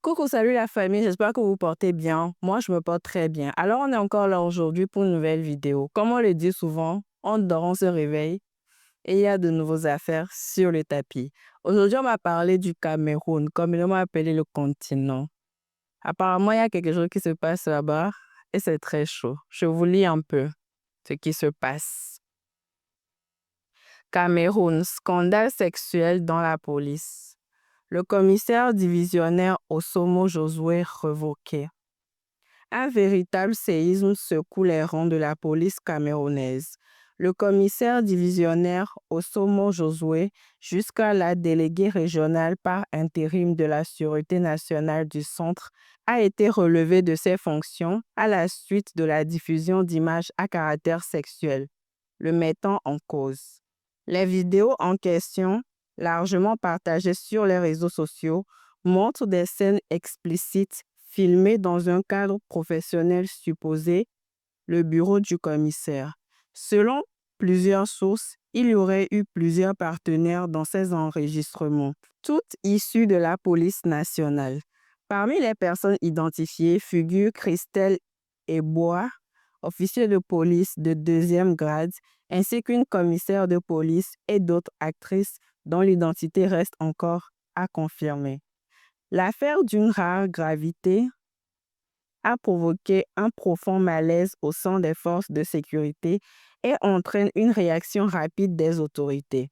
Coucou, salut la famille, j'espère que vous portez bien. Moi, je me porte très bien. Alors, on est encore là aujourd'hui pour une nouvelle vidéo. Comme on le dit souvent, on dort, on se réveille et il y a de nouvelles affaires sur le tapis. Aujourd'hui, on va parler du Cameroun, comme ils m'ont appelé le continent. Apparemment, il y a quelque chose qui se passe là-bas et c'est très chaud. Je vous lis un peu ce qui se passe. Cameroun, scandale sexuel dans la police. Le commissaire divisionnaire Osomo Josué revoqué. Un véritable séisme secoue les rangs de la police camerounaise. Le commissaire divisionnaire Osomo Josué, jusqu'à la déléguée régionale par intérim de la Sûreté nationale du Centre, a été relevé de ses fonctions à la suite de la diffusion d'images à caractère sexuel, le mettant en cause. Les vidéos en question, largement partagées sur les réseaux sociaux, montrent des scènes explicites filmées dans un cadre professionnel supposé, le bureau du commissaire. Selon plusieurs sources, il y aurait eu plusieurs partenaires dans ces enregistrements, toutes issues de la police nationale. Parmi les personnes identifiées figurent Christelle Ebois, officier de police de deuxième grade, ainsi qu'une commissaire de police et d'autres actrices dont l'identité reste encore à confirmer. L'affaire d'une rare gravité a provoqué un profond malaise au sein des forces de sécurité et entraîne une réaction rapide des autorités.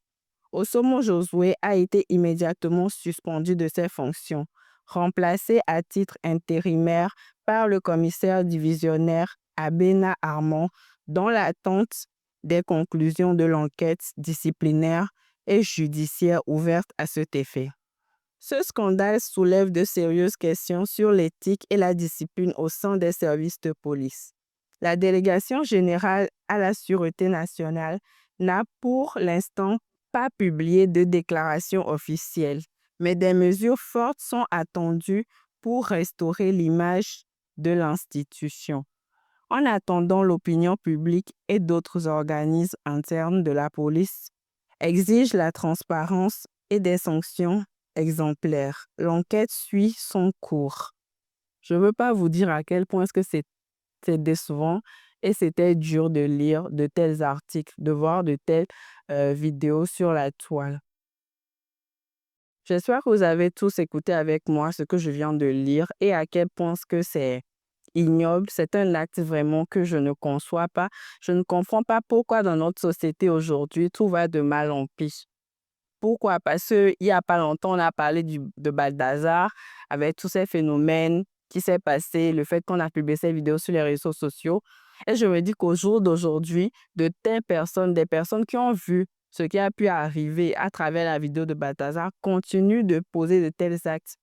Osomo Josué a été immédiatement suspendu de ses fonctions, remplacé à titre intérimaire par le commissaire divisionnaire Abena Armand dans l'attente des conclusions de l'enquête disciplinaire et judiciaire ouverte à cet effet. Ce scandale soulève de sérieuses questions sur l'éthique et la discipline au sein des services de police. La délégation générale à la Sûreté nationale n'a pour l'instant pas publié de déclaration officielle, mais des mesures fortes sont attendues pour restaurer l'image de l'institution. En attendant, l'opinion publique et d'autres organismes internes de la police exigent la transparence et des sanctions exemplaires. L'enquête suit son cours. Je ne veux pas vous dire à quel point est-ce que c'est décevant et c'était dur de lire de tels articles, de voir de telles vidéos sur la toile. J'espère que vous avez tous écouté avec moi ce que je viens de lire et à quel point est-ce que c'est ignoble. C'est un acte vraiment que je ne conçois pas. Je ne comprends pas pourquoi dans notre société aujourd'hui, tout va de mal en pis. Pourquoi? Parce qu'il n'y a pas longtemps, on a parlé de Balthazar avec tous ces phénomènes qui s'est passé, le fait qu'on a publié ces vidéos sur les réseaux sociaux. Et je me dis qu'au jour d'aujourd'hui, de telles personnes, des personnes qui ont vu ce qui a pu arriver à travers la vidéo de Balthazar, continuent de poser de tels actes.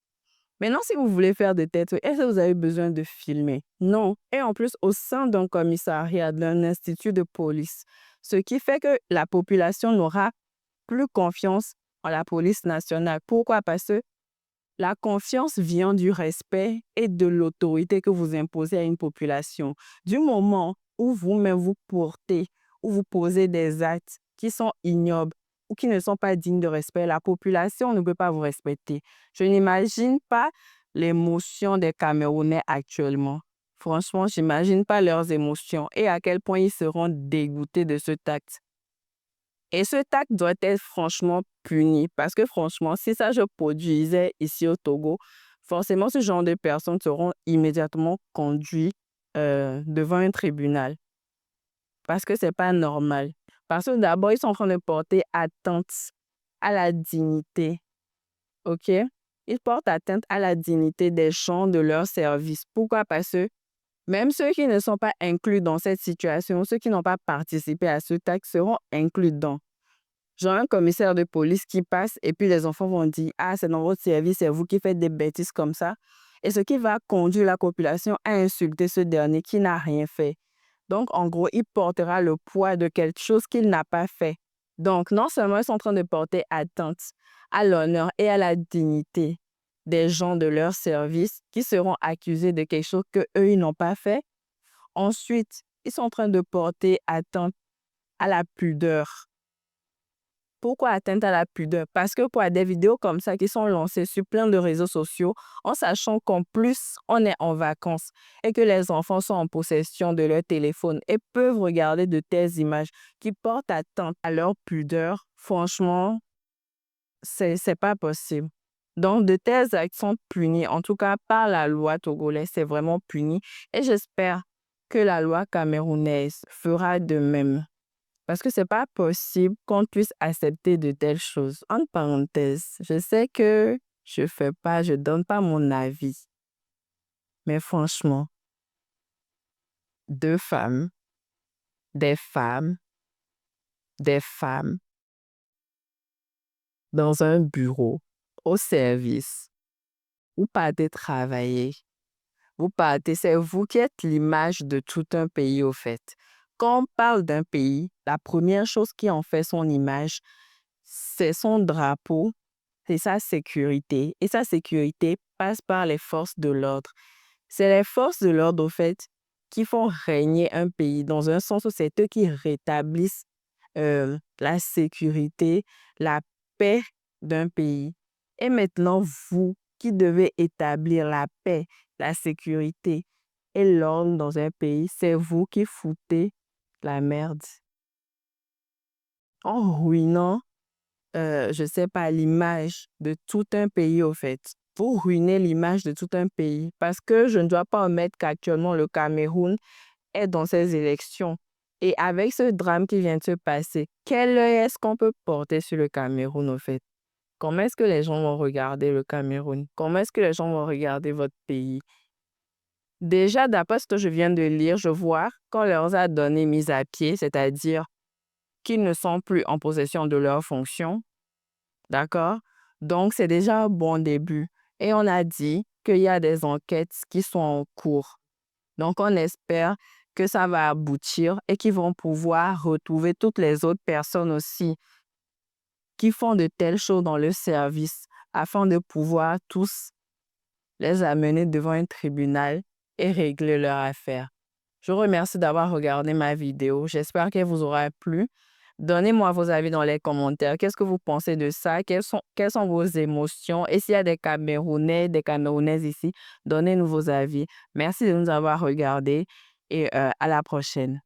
Maintenant, si vous voulez faire des têtes, est-ce que vous avez besoin de filmer? Non. Et en plus, au sein d'un commissariat, d'un institut de police, ce qui fait que la population n'aura plus confiance en la police nationale. Pourquoi? Parce que la confiance vient du respect et de l'autorité que vous imposez à une population. Du moment où vous-même vous portez, ou vous posez des actes qui sont ignobles ou qui ne sont pas dignes de respect, la population ne peut pas vous respecter. Je n'imagine pas l'émotion des Camerounais actuellement. Franchement, je n'imagine pas leurs émotions et à quel point ils seront dégoûtés de ce acte. Et ce acte doit être franchement puni parce que franchement, si ça se produisait ici au Togo, forcément, ce genre de personnes seront immédiatement conduites devant un tribunal parce que c'est pas normal. Parce que d'abord, ils sont en train de porter atteinte à la dignité, ok? Ils portent atteinte à la dignité des gens de leur service. Pourquoi? Parce que même ceux qui ne sont pas inclus dans cette situation, ceux qui n'ont pas participé à ce acte seront inclus dedans. Genre un commissaire de police qui passe et puis les enfants vont dire « Ah, c'est dans votre service, c'est vous qui faites des bêtises comme ça. » Et ce qui va conduire la population à insulter ce dernier qui n'a rien fait. Donc, en gros, il portera le poids de quelque chose qu'il n'a pas fait. Donc, non seulement ils sont en train de porter atteinte à l'honneur et à la dignité des gens de leur service qui seront accusés de quelque chose qu'eux, ils n'ont pas fait. Ensuite, ils sont en train de porter atteinte à la pudeur Pourquoi atteinte à la pudeur? Parce que pour des vidéos comme ça qui sont lancées sur plein de réseaux sociaux, en sachant qu'en plus, on est en vacances et que les enfants sont en possession de leur téléphone et peuvent regarder de telles images qui portent atteinte à leur pudeur, franchement, c'est pas possible. Donc, de tels actes sont punis, en tout cas par la loi togolaise, c'est vraiment puni. Et j'espère que la loi camerounaise fera de même. Parce que c'est pas possible qu'on puisse accepter de telles choses. En parenthèse, je sais que je donne pas mon avis. Mais franchement, deux femmes, des femmes, des femmes dans un bureau, au service, vous partez travailler. Vous partez, c'est vous qui êtes l'image de tout un pays au fait. Quand on parle d'un pays, la première chose qui en fait son image, c'est son drapeau, c'est sa sécurité. Et sa sécurité passe par les forces de l'ordre. C'est les forces de l'ordre, au fait, qui font régner un pays dans un sens où c'est eux qui rétablissent la sécurité, la paix d'un pays. Et maintenant, vous qui devez établir la paix, la sécurité et l'ordre dans un pays, c'est vous qui foutez la merde en ruinant je sais pas, l'image de tout un pays, au fait. Vous ruinez l'image de tout un pays. Parce que je ne dois pas omettre qu'actuellement, le Cameroun est dans ses élections. Et avec ce drame qui vient de se passer, quel œil est-ce qu'on peut porter sur le Cameroun, au fait? Comment est-ce que les gens vont regarder le Cameroun? Comment est-ce que les gens vont regarder votre pays? Déjà, d'après ce que je viens de lire, je vois qu'on leur a donné mise à pied, c'est-à-dire qu'ils ne sont plus en possession de leurs fonctions. D'accord? Donc, c'est déjà un bon début. Et on a dit qu'il y a des enquêtes qui sont en cours. Donc, on espère que ça va aboutir et qu'ils vont pouvoir retrouver toutes les autres personnes aussi qui font de telles choses dans le service afin de pouvoir tous les amener devant un tribunal et régler leur affaire. Je vous remercie d'avoir regardé ma vidéo. J'espère qu'elle vous aura plu. Donnez-moi vos avis dans les commentaires. Qu'est-ce que vous pensez de ça? Quelles sont vos émotions? Et s'il y a des Camerounais, des Camerounaises ici, donnez-nous vos avis. Merci de nous avoir regardés et à la prochaine.